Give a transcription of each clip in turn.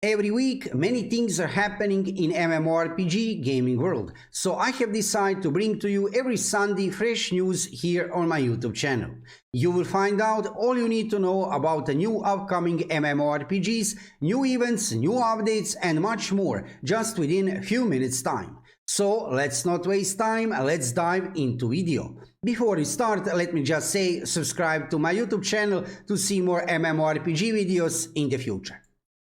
Every week, many things are happening in MMORPG gaming world, so I have decided to bring to you every Sunday fresh news here on my YouTube channel. You will find out all you need to know about the new upcoming MMORPGs, new events, new updates and much more just within a few minutes time. So let's not waste time, let's dive into video. Before we start, let me just say subscribe to my YouTube channel to see more MMORPG videos in the future.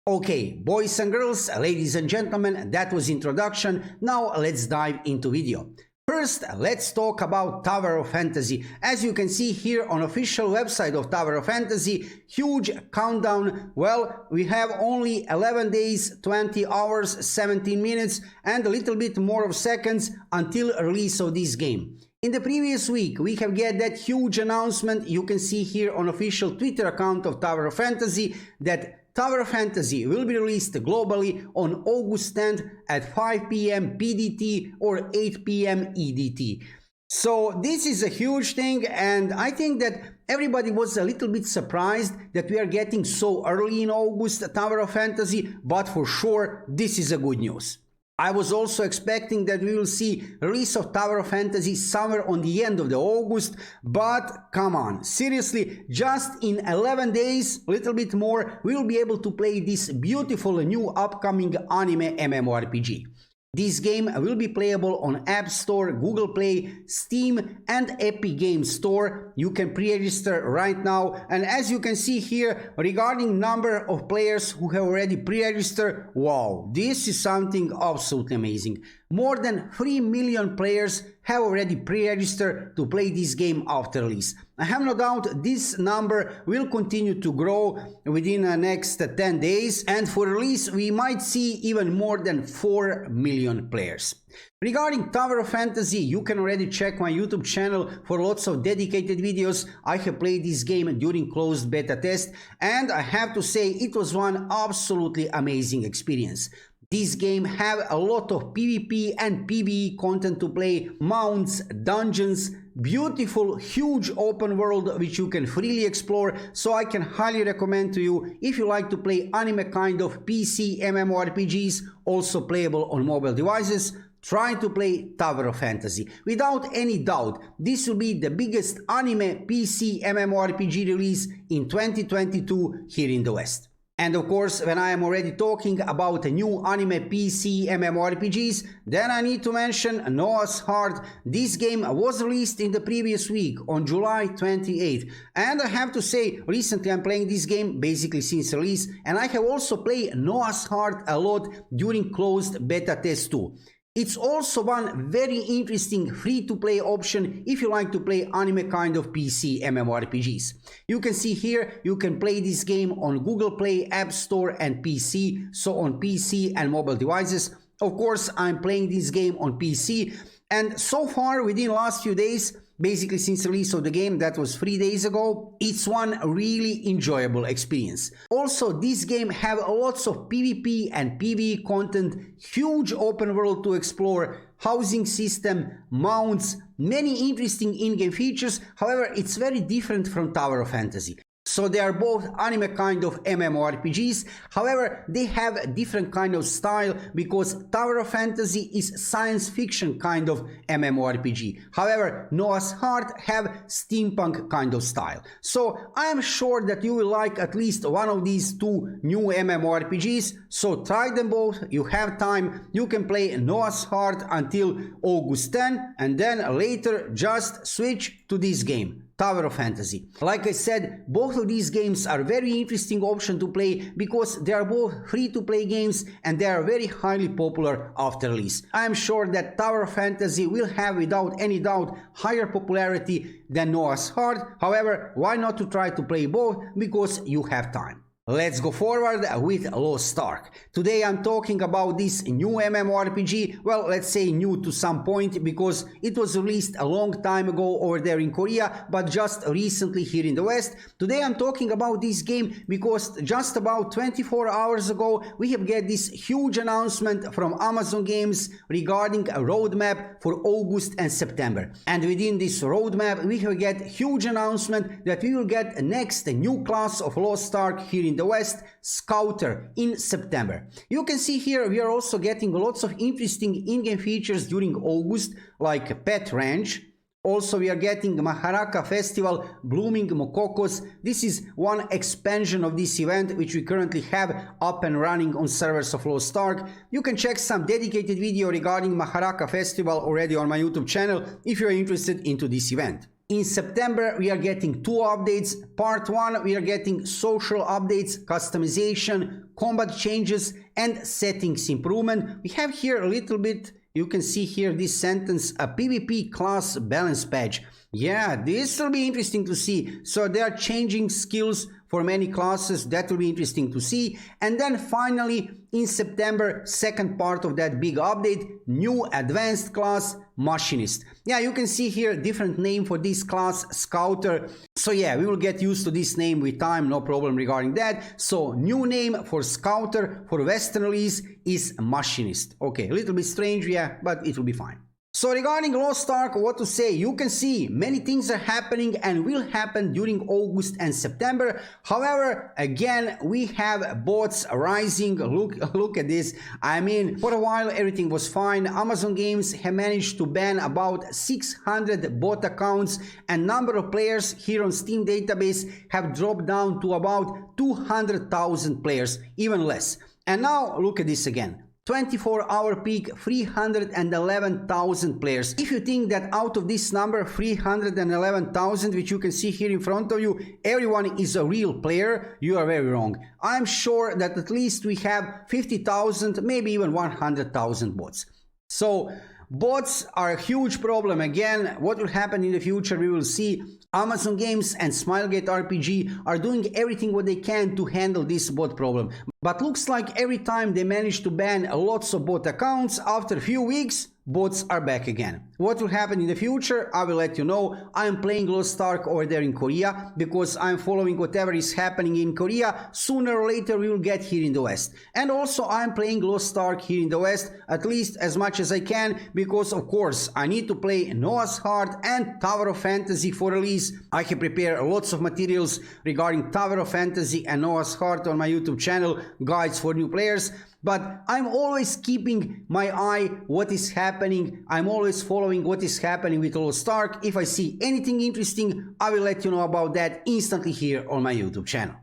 Okay, boys and girls, ladies and gentlemen, that was introduction. Now let's dive into video. First, let's talk about Tower of Fantasy. As you can see here on official website of Tower of Fantasy, huge countdown. Well, we have only 11 days, 20 hours, 17 minutes and a little bit more of seconds until release of this game. In the previous week, we have get that huge announcement. You can see here on official Twitter account of Tower of Fantasy that Tower of Fantasy will be released globally on August 10th at 5 p.m. PDT or 8 p.m. EDT. So this is a huge thing, and I think that everybody was a little bit surprised that we are getting so early in August Tower of Fantasy, but for sure this is a good news. I was also expecting that we will see release of Tower of Fantasy somewhere on the end of the August, but come on, seriously, just in 11 days, a little bit more, we will be able to play this beautiful new upcoming anime MMORPG. This game will be playable on App Store, Google Play, Steam and Epic Games Store. You can pre-register right now, and as you can see here regarding number of players who have already pre-registered, wow, this is something absolutely amazing. More than 3 million players have already pre-registered to play this game after release. I have no doubt this number will continue to grow within the next 10 days, and for release we might see even more than 4 million players. Regarding Tower of Fantasy, you can already check my YouTube channel for lots of dedicated videos. I have played this game during closed beta test, and I have to say it was one absolutely amazing experience. This game have a lot of PvP and PvE content to play, mounts, dungeons, beautiful huge open world which you can freely explore, so I can highly recommend to you if you like to play anime kind of PC MMORPGs, also playable on mobile devices. Try to play Tower of Fantasy. Without any doubt, this will be the biggest anime PC MMORPG release in 2022 here in the West. And of course, when I am already talking about a new anime PC MMORPGs, then I need to mention Noah's Heart. This game was released in the previous week on July 28th. And I have to say, recently I'm playing this game basically since release, and I have also played Noah's Heart a lot during closed beta test too. It's also one very interesting free-to-play option if you like to play anime kind of PC MMORPGs. You can see here you can play this game on Google Play, App Store and PC, so on PC and mobile devices. Of course, I'm playing this game on PC, and so far within last few days, basically since release of the game, that was 3 days ago, it's one really enjoyable experience. Also, this game have lots of PvP and PvE content, huge open world to explore, housing system, mounts, many interesting in-game features. However, it's very different from Tower of Fantasy. So they are both anime kind of MMORPGs, however they have a different kind of style because Tower of Fantasy is science fiction kind of MMORPG. However, Noah's Heart have steampunk kind of style. So I am sure that you will like at least one of these two new MMORPGs, so try them both, you have time, you can play Noah's Heart until August 10 and then later just switch to this game. Tower of Fantasy. Like I said, both of these games are very interesting option to play because they are both free-to-play games and they are very highly popular after release. I am sure that Tower of Fantasy will have without any doubt higher popularity than Noah's Heart. However, why not to try to play both because you have time. Let's go forward with Lost Ark. Today I'm talking about this new MMORPG, well, let's say new to some point because it was released a long time ago over there in Korea, but just recently here in the West. Today I'm talking about this game because just about 24 hours ago we have get this huge announcement from Amazon Games regarding a roadmap for August and September. And within this roadmap we have get huge announcement that we will get next a new class of Lost Ark here in the West, Scouter in September. You can see here we are also getting lots of interesting in-game features during August, like Pet Ranch. Also, we are getting Maharaka Festival, Blooming Mokokos. This is one expansion of this event, which we currently have up and running on servers of Lost Ark. You can check some dedicated video regarding Maharaka Festival already on my YouTube channel if you are interested into this event. In September, we are getting 2 updates. Part 1, we are getting social updates, customization, combat changes, and settings improvement. We have here a little bit. You can see here this sentence, a PvP class balance patch. Yeah, this will be interesting to see. So they are changing skills for many classes. That will be interesting to see. And then finally, in September, second part of that big update, new advanced class, Machinist. Yeah, you can see here different name for this class, Scouter. So yeah, we will get used to this name with time, no problem regarding that. So new name for Scouter for Western release is Machinist. Okay, a little bit strange, yeah, but it will be fine. So regarding Lost Ark, what to say? You can see many things are happening and will happen during August and September. However, again, we have bots rising. Look at this. I mean, for a while everything was fine. Amazon Games have managed to ban about 600 bot accounts, and number of players here on Steam database have dropped down to about 200,000 players, even less. And now look at this again. 24-hour peak, 311,000 players. If you think that out of this number, 311,000, which you can see here in front of you, everyone is a real player, you are very wrong. I'm sure that at least we have 50,000, maybe even 100,000 bots. So bots are a huge problem. Again, what will happen in the future, we will see. Amazon Games and Smilegate RPG are doing everything what they can to handle this bot problem. But looks like every time they manage to ban lots of bot accounts, after a few weeks, bots are back again. What will happen in the future, I will let you know. I'm playing Lost Ark over there in Korea because I'm following whatever is happening in Korea. Sooner or later we will get here in the West. And also I'm playing Lost Ark here in the West, at least as much as I can, because of course I need to play Noah's Heart and Tower of Fantasy for release. I have prepared lots of materials regarding Tower of Fantasy and Noah's Heart on my YouTube channel, guides for new players. But I'm always keeping my eye what is happening. I'm always following what is happening with Lost Ark. If I see anything interesting, I will let you know about that instantly here on my YouTube channel.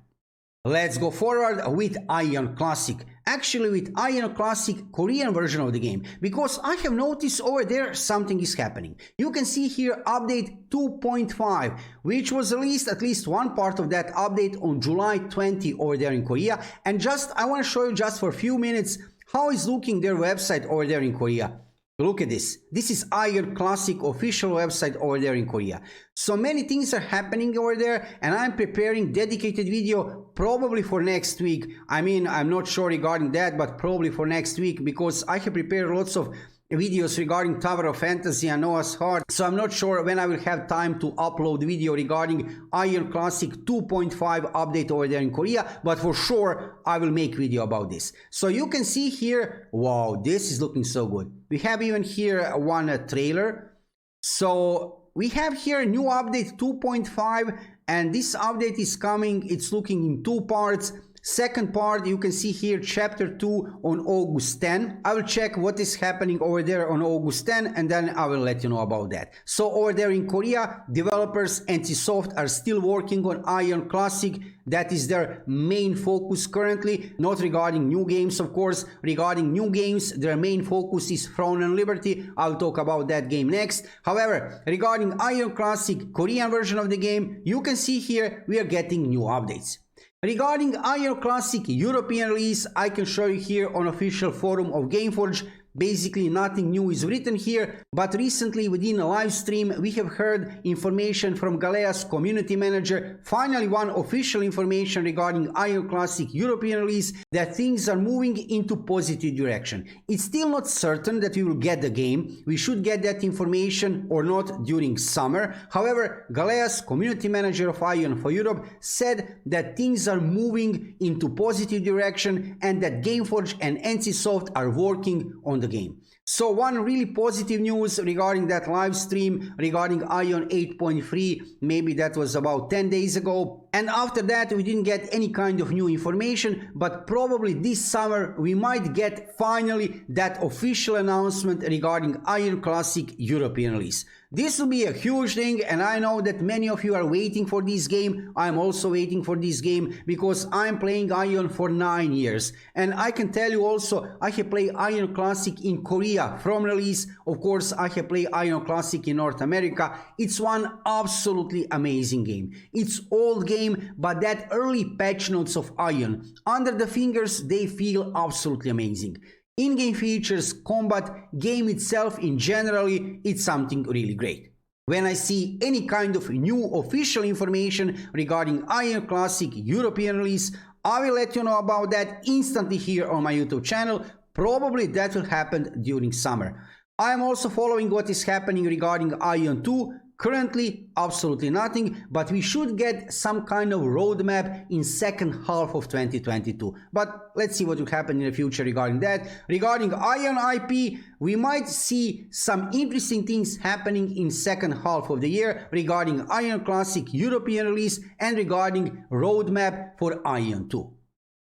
Let's go forward with Aion Classic. Actually with Aion Classic Korean version of the game, because I have noticed over there something is happening. You can see here update 2.5, which was released, at least one part of that update, on July 20 over there in Korea. And I want to show you just for a few minutes how is looking their website over there in Korea. Look at this. This is Aion Classic official website over there in Korea. So many things are happening over there, and I'm preparing dedicated video probably for next week. I mean, I'm not sure regarding that, but probably for next week, because I have prepared lots of videos regarding Tower of Fantasy and Noah's Heart. So I'm not sure when I will have time to upload video regarding Aion Classic 2.5 update over there in Korea, but for sure I will make video about this. So you can see here, wow, this is looking so good. We have even here one trailer. So we have here a new update 2.5, and this update is coming. It's looking in 2 parts. Second part, you can see here chapter 2 on August 10. I will check what is happening over there on August 10, and then I will let you know about that. So over there in Korea, developers NCSoft are still working on Aion Classic. That is their main focus currently, not regarding new games, of course. Regarding new games, their main focus is Throne and Liberty. I'll talk about that game next. However, regarding Aion Classic Korean version of the game, you can see here we are getting new updates. Regarding Aion Classic European release, I can show you here on official forum of Gameforge. Basically nothing new is written here, but recently within a live stream we have heard information from Galea's community manager, finally one official information regarding Aion Classic European release, that things are moving into positive direction. It's still not certain that we will get the game. We should get that information or not during summer. However, Galea's community manager of Aion for Europe said that things are moving into positive direction and that Gameforge and NCSoft are working on the game. So one really positive news regarding that live stream regarding Aion 8.3, maybe that was about 10 days ago. And after that we didn't get any kind of new information, but probably this summer we might get finally that official announcement regarding Aion Classic European release. This will be a huge thing, and I know that many of you are waiting for this game. I'm also waiting for this game because I'm playing Aion for 9 years. And I can tell you also, I have played Aion Classic in Korea from release. Of course, I have played Aion Classic in North America. It's one absolutely amazing game. It's old game, but that early patch notes of Aion, under the fingers, they feel absolutely amazing. In-game features, combat, game itself in generally, it's something really great. When I see any kind of new official information regarding Aion Classic European release, I will let you know about that instantly here on my YouTube channel. Probably that will happen during summer. I am also following what is happening regarding Aion 2. Currently, absolutely nothing, but we should get some kind of roadmap in second half of 2022. But let's see what will happen in the future regarding that. Regarding Aion IP, we might see some interesting things happening in second half of the year regarding Aion Classic European release and regarding roadmap for Aion 2.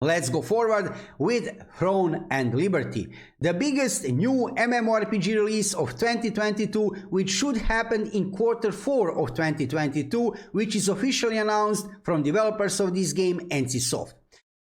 Let's go forward with Throne and Liberty, the biggest new MMORPG release of 2022, which should happen in Q4 of 2022, which is officially announced from developers of this game, NCSoft.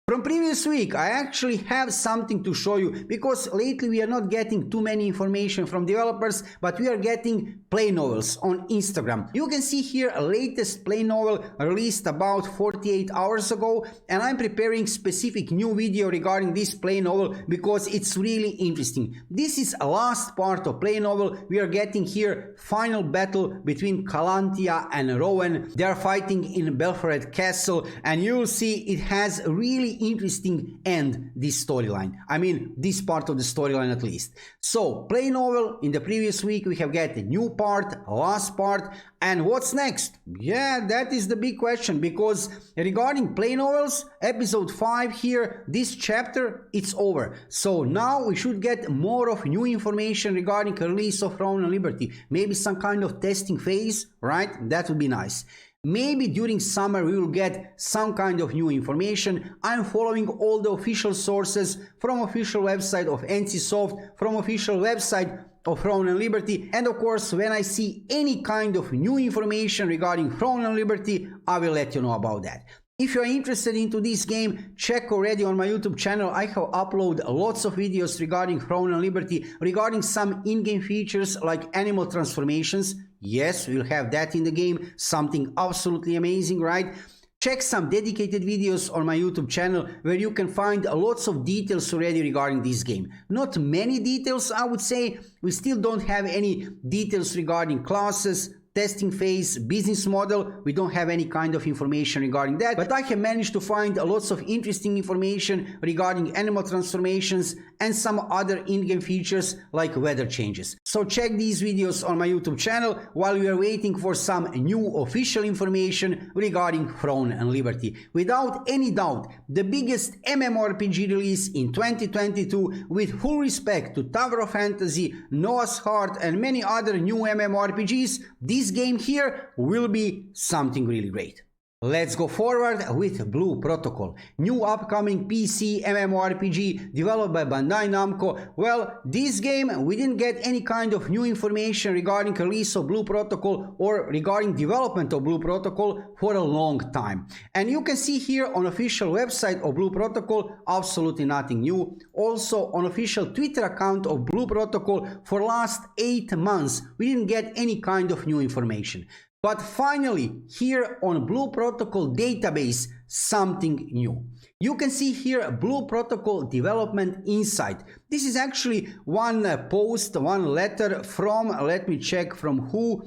From previous week, I actually have something to show you, because lately we are not getting too many information from developers, but we are getting play novels on Instagram. You can see here a latest play novel released about 48 hours ago, and I'm preparing specific new video regarding this play novel because it's really interesting. This is a last part of play novel. We are getting here final battle between Calantia and Rowan. They are fighting in Belfred Castle, and you'll see it has a really interesting end, this storyline. I mean, this part of the storyline at least. So, play novel, in the previous week we have got a new part, last part, and what's next? Yeah, that is the big question, because regarding play novels, episode 5 here, this chapter, it's over. So now we should get more of new information regarding the release of Throne and Liberty. Maybe some kind of testing phase, right? That would be nice. Maybe during summer we will get some kind of new information. I'm following all the official sources from official website of NCSoft, from official website of Throne and Liberty, and of course when I see any kind of new information regarding Throne and Liberty, I will let you know about that. If you are interested into this game, check already on my YouTube channel. I have uploaded lots of videos regarding Throne and Liberty, regarding some in-game features like animal transformations. Yes, we'll have that in the game, something absolutely amazing, right? Check some dedicated videos on my YouTube channel where you can find lots of details already regarding this game. Not many details, I would say. We still don't have any details regarding classes, testing phase, business model. We don't have any kind of information regarding that, but I have managed to find lots of interesting information regarding animal transformations and some other in-game features like weather changes. So check these videos on my YouTube channel while we are waiting for some new official information regarding Throne and Liberty. Without any doubt, the biggest MMORPG release in 2022, with full respect to Tower of Fantasy, Noah's Heart and many other new MMORPGs, this game here will be something really great. Let's go forward with Blue Protocol, new upcoming PC MMORPG developed by Bandai Namco. Well, this game, we didn't get any kind of new information regarding release of Blue Protocol or regarding development of Blue Protocol for a long time. And you can see here on official website of Blue Protocol, absolutely nothing new. Also on official Twitter account of Blue Protocol for last 8 months, we didn't get any kind of new information. But finally, here on Blue Protocol database, something new. You can see here Blue Protocol Development Insight. This is actually one post, one letter from, let me check from who.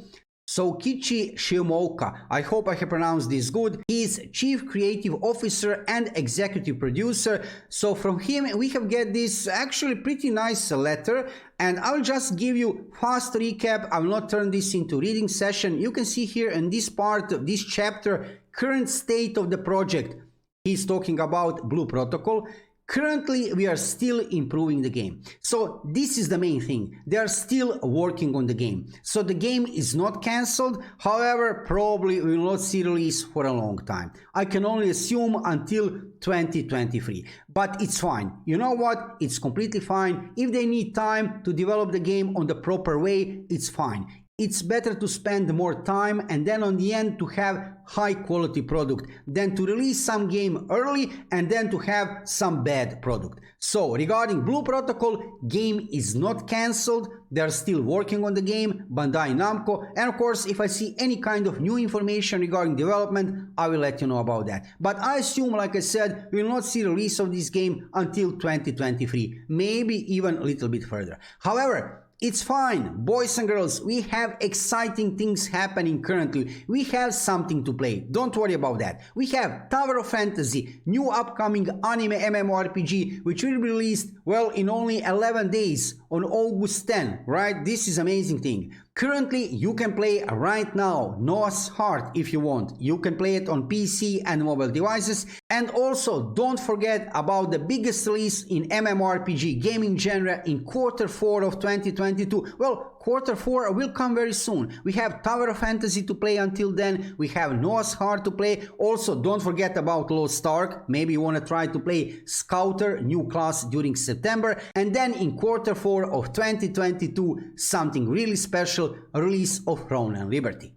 So Kichi Shimoka, I hope I have pronounced this good. He is Chief Creative Officer and Executive Producer. So from him we have get this actually pretty nice letter, and I'll just give you fast recap. I will not turn this into reading session. You can see here in this part of this chapter, current state of the project. He's talking about Blue Protocol. Currently, we are still improving the game. So this is the main thing. They are still working on the game. So the game is not cancelled. However, probably we will not see release for a long time. I can only assume until 2023. But it's fine. You know what? It's completely fine. If they need time to develop the game on the proper way, it's fine. It's better to spend more time and then on the end to have high quality product than to release some game early and then to have some bad product. So regarding Blue Protocol, game is not cancelled. They're still working on the game, Bandai Namco, and of course if I see any kind of new information regarding development, I will let you know about that. But I assume, like I said, we will not see release of this game until 2023, maybe even a little bit further. However, it's fine, boys and girls, we have exciting things happening currently. We have something to play, don't worry about that. We have Tower of Fantasy, new upcoming anime MMORPG, which will be released, well, in only 11 days on August 10, right? This is amazing thing. Currently, you can play right now Noah's Heart if you want. You can play it on PC and mobile devices. And also, don't forget about the biggest release in MMORPG gaming genre in Q4 of 2022. Well, Q4 will come very soon. We have Tower of Fantasy to play until then. We have Noah's Heart to play. Also, don't forget about Lost Ark. Maybe you want to try to play Scouter, new class during September. And then in Q4 of 2022, something really special, a release of Throne and Liberty.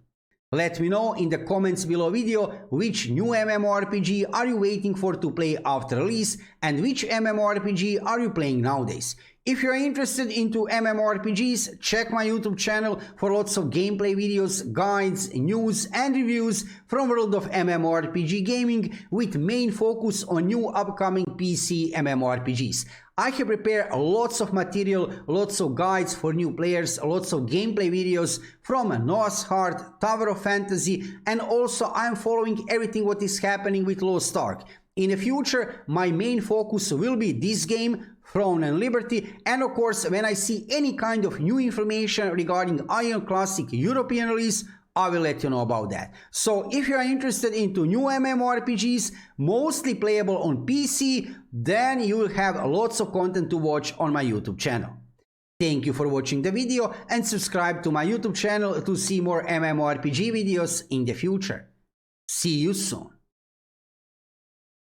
Let me know in the comments below video which new MMORPG are you waiting for to play after release and which MMORPG are you playing nowadays. If you're interested into MMORPGs, check my YouTube channel for lots of gameplay videos, guides, news and reviews from world of MMORPG gaming with main focus on new upcoming PC MMORPGs. I have prepared lots of material, lots of guides for new players, lots of gameplay videos from Noah's Heart, Tower of Fantasy, and also I'm following everything what is happening with Lost Ark. In the future, my main focus will be this game, Throne and Liberty, and of course, when I see any kind of new information regarding Aion Classic European release, I will let you know about that. So if you are interested into new MMORPGs, mostly playable on PC, then you will have lots of content to watch on my YouTube channel. Thank you for watching the video and subscribe to my YouTube channel to see more MMORPG videos in the future. See you soon.